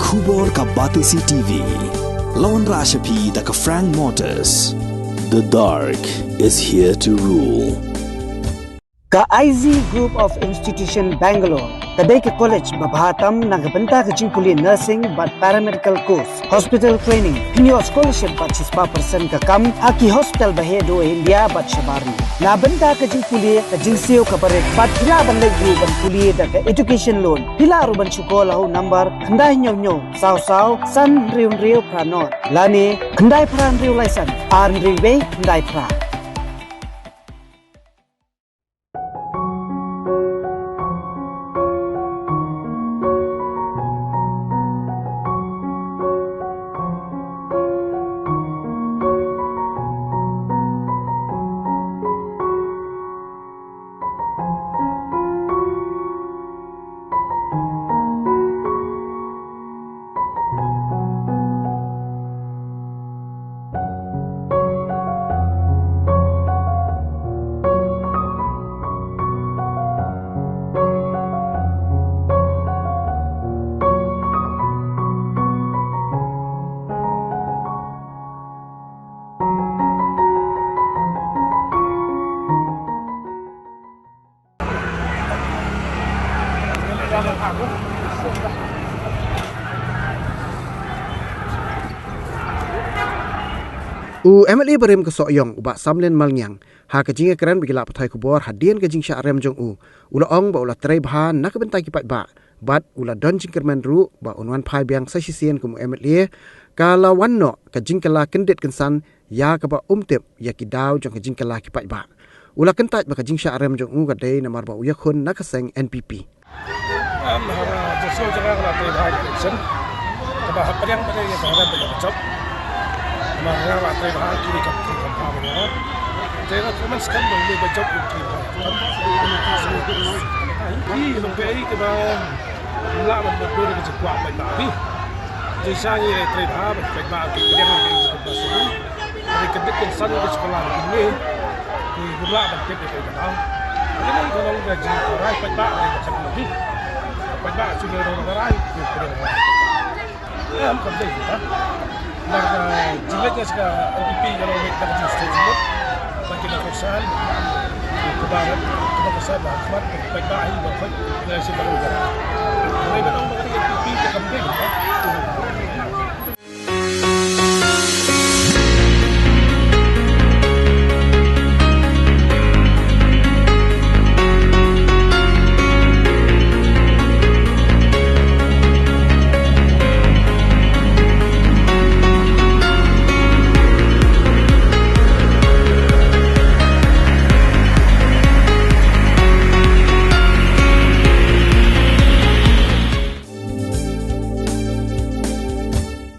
Kubor ka Batisi TV. Lawan Rashapi da ka Frank Motors. The dark is here to rule. Ka IZ Group of Institution Bangalore, kadai ke college babahatam nagabanta ke Jingkylla nursing but paramedical course, hospital training, pinyo scholarship but 6% ka kam, aki hospital bahedo India but shabarni. Nabanta ke Jingkylla ke Jingshah ka barek but pila bandai group ban kuliah da ke education loan. Pila aruban syukur lahu number kandai nyo saw san riu pranot. Lani kandai pran riu license, arn riu kandai pran. MLA berem ke Sokyong ubak Samlin Malnyang ha ke jinga keren bigila patai kubor Hadien ke Jingshah rem jong ula ong ba ula trai bahan nak bentai kipat ba bat ula don jingkerman ru ba unwan pai biang sasisian ke MLA kala wanno ke Jingkylla Kyndit Kynsan ya ke ba umtip ya ki daw jong ke Jingkylla kipat ba ula kentat ba ke Jingshah rem jong gadai namar ba uyakun nak keseng NPP Jasa jangan kalau terlihat Kynsan, sebab apa yang pada yang terhadap bercakap, mana waktu yang kiri kapten kampanye, jadi cuma sekarang boleh bercakap kiri. Ini lebih kepada mula membuat bercakap baik tapi, jasa ini terlihat baik tapi yang masuk, dari Kyndit Kynsan ke sekolah ini, di mula bercakap baik tahu. Ini kalau gaji orang baik bercakap lebih. Banyak sudah orang lain yang kerja kita. Maka jilidnya sekarang NPP kalau kita kerja setiap bagi lakukan kebaran kita besar bahagia baik-baik dari sebelumnya. Mereka